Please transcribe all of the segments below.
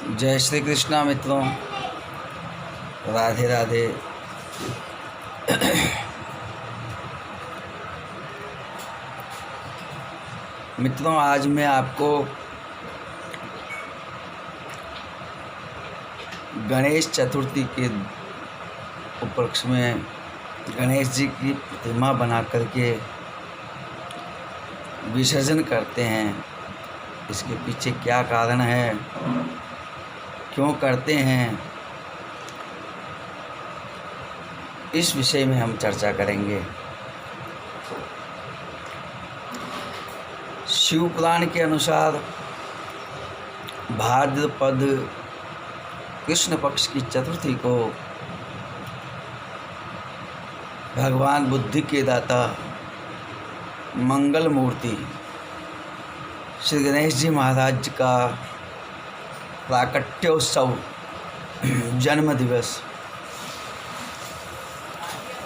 जय श्री कृष्णा मित्रों, राधे राधे। मित्रों, आज मैं आपको गणेश चतुर्थी के उपलक्ष्य में गणेश जी की प्रतिमा बना करके विसर्जन करते हैं, इसके पीछे क्या कारण है, क्यों करते हैं, इस विषय में हम चर्चा करेंगे। शिव पुराण के अनुसार भाद्रपद कृष्ण पक्ष की चतुर्थी को भगवान बुद्धि के दाता मंगल मूर्ति श्री गणेश जी महाराज का प्राकट्योत्सव जन्म दिवस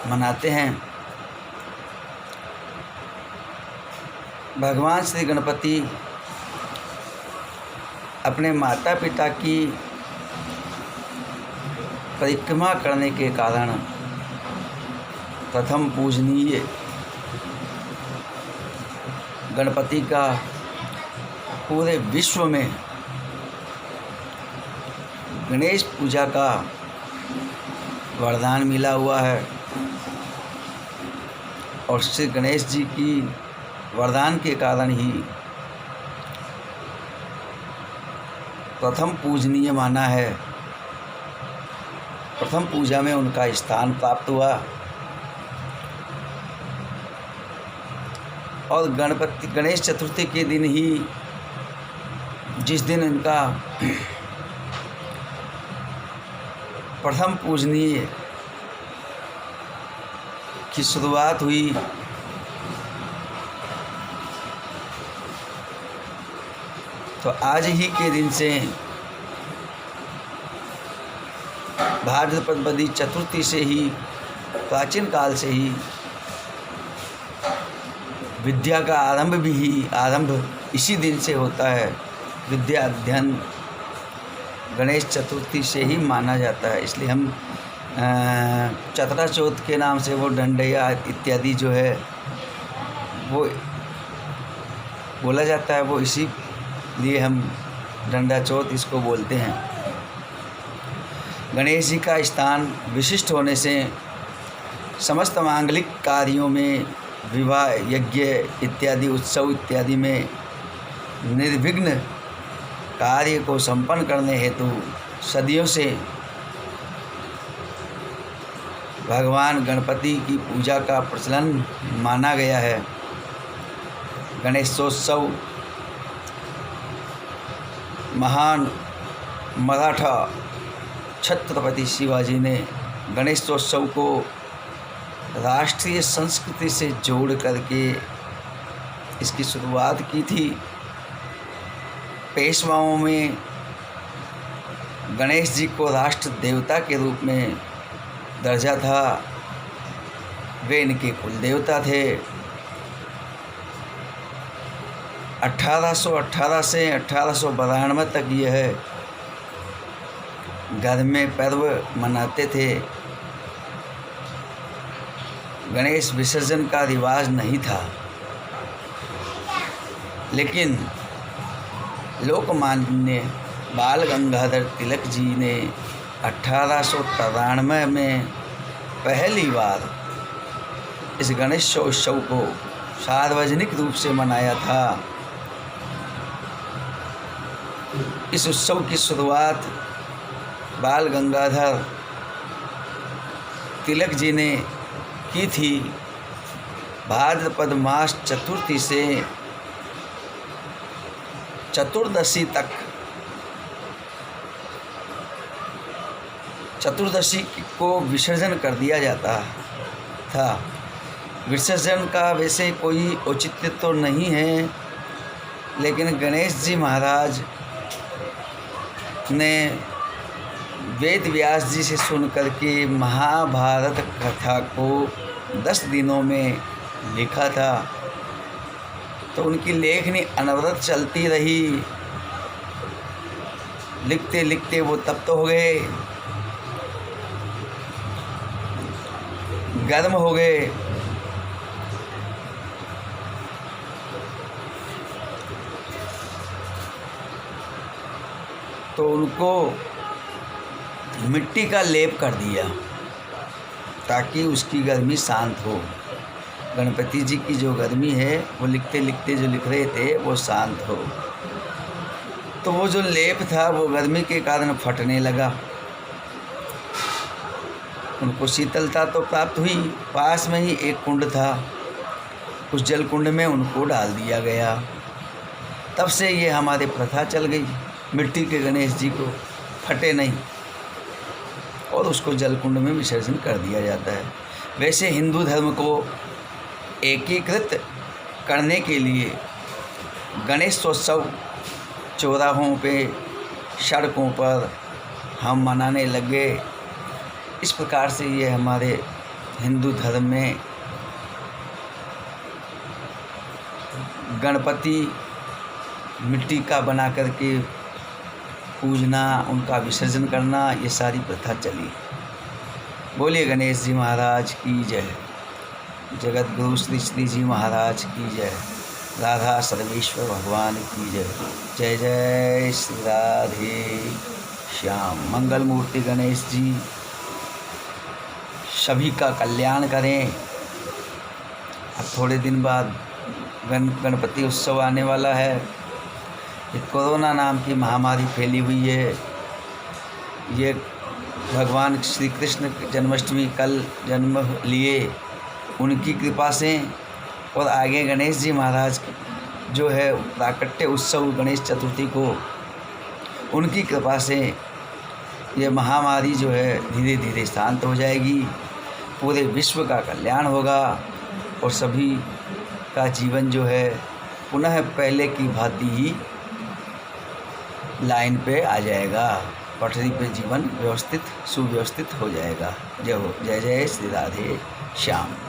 मनाते हैं। भगवान श्री गणपति अपने माता पिता की परिक्रमा करने के कारण प्रथम पूजनीय गणपति का पूरे विश्व में गणेश पूजा का वरदान मिला हुआ है और श्री गणेश जी की वरदान के कारण ही प्रथम पूजनीय माना है। प्रथम पूजा में उनका स्थान प्राप्त हुआ और गणेश चतुर्थी के दिन ही, जिस दिन इनका प्रथम पूजनीय की शुरुआत हुई, तो आज ही के दिन से भाद्रपद चतुर्थी से ही, प्राचीन काल से ही विद्या का आरंभ इसी दिन से होता है। विद्या अध्ययन गणेश चतुर्थी से ही माना जाता है, इसलिए हम चतरा चौथ के नाम से वो डंडैया इत्यादि जो है वो बोला जाता है, वो इसी लिए हम डंडा चौथ इसको बोलते हैं। गणेश जी का स्थान विशिष्ट होने से समस्त मांगलिक कार्यों में, विवाह, यज्ञ इत्यादि, उत्सव इत्यादि में निर्विघ्न कार्य को संपन्न करने हेतु सदियों से भगवान गणपति की पूजा का प्रचलन माना गया है। गणेशोत्सव महान मराठा छत्रपति शिवाजी ने गणेशोत्सव को राष्ट्रीय संस्कृति से जोड़ करके इसकी शुरुआत की थी। पेशवाओं में गणेश जी को राष्ट्र देवता के रूप में दर्जा था, वे इनके कुल देवता थे। 1818 से 1892 तक यह घर में पर्व मनाते थे। गणेश विसर्जन का रिवाज नहीं था, लेकिन लोकमान्य बाल गंगाधर तिलक जी ने 1893 में पहली बार इस गणेशोत्सव को सार्वजनिक रूप से मनाया था। इस उत्सव की शुरुआत बाल गंगाधर तिलक जी ने की थी। भाद्रपद मास चतुर्थी से चतुर्दशी तक, चतुर्दशी को विसर्जन कर दिया जाता था। विसर्जन का वैसे कोई औचित्य तो नहीं है, लेकिन गणेश जी महाराज ने वेद व्यास जी से सुन करके महाभारत कथा को 10 दिनों में लिखा था, तो उनकी लेखनी अनवरत चलती रही। लिखते लिखते वो तप्त हो गए, गर्म हो गए। तो उनको मिट्टी का लेप कर दिया ताकि उसकी गर्मी शांत हो। गणपति जी की जो गर्मी है वो लिखते लिखते जो लिख रहे थे वो शांत हो। तो वो जो लेप था वो गर्मी के कारण फटने लगा। उनको शीतलता तो प्राप्त हुई। पास में ही एक कुंड था, उस जल कुंड में उनको डाल दिया गया। तब से ये हमारे प्रथा चल गई, मिट्टी के गणेश जी को फटे नहीं और उसको जल कुंड में विसर्जन कर दिया जाता है। वैसे हिंदू धर्म को एकीकृत करने के लिए गणेशोत्सव चौराहों पे, सड़कों पर हम मनाने लगे। इस प्रकार से ये हमारे हिंदू धर्म में गणपति मिट्टी का बना करके पूजना, उनका विसर्जन करना, ये सारी प्रथा चली। बोलिए गणेश जी महाराज की जय, जगत गुरु श्री श्री जी महाराज की जय, राधा सर्वेश्वर भगवान की जय। जय जय श्री राधे श्याम। मंगल मूर्ति गणेश जी सभी का कल्याण करें। अब थोड़े दिन बाद गणपति उत्सव आने वाला है। ये कोरोना नाम की महामारी फैली हुई है। ये भगवान श्री कृष्ण जन्माष्टमी कल जन्म लिए, उनकी कृपा से, और आगे गणेश जी महाराज जो है प्राकट्य उत्सव गणेश चतुर्थी को, उनकी कृपा से ये महामारी जो है धीरे धीरे शांत हो जाएगी। पूरे विश्व का कल्याण होगा और सभी का जीवन जो है पुनः पहले की भांति ही लाइन पे आ जाएगा, पटरी पे जीवन व्यवस्थित सुव्यवस्थित हो जाएगा। जय हो, जय जय श्री राधे श्याम।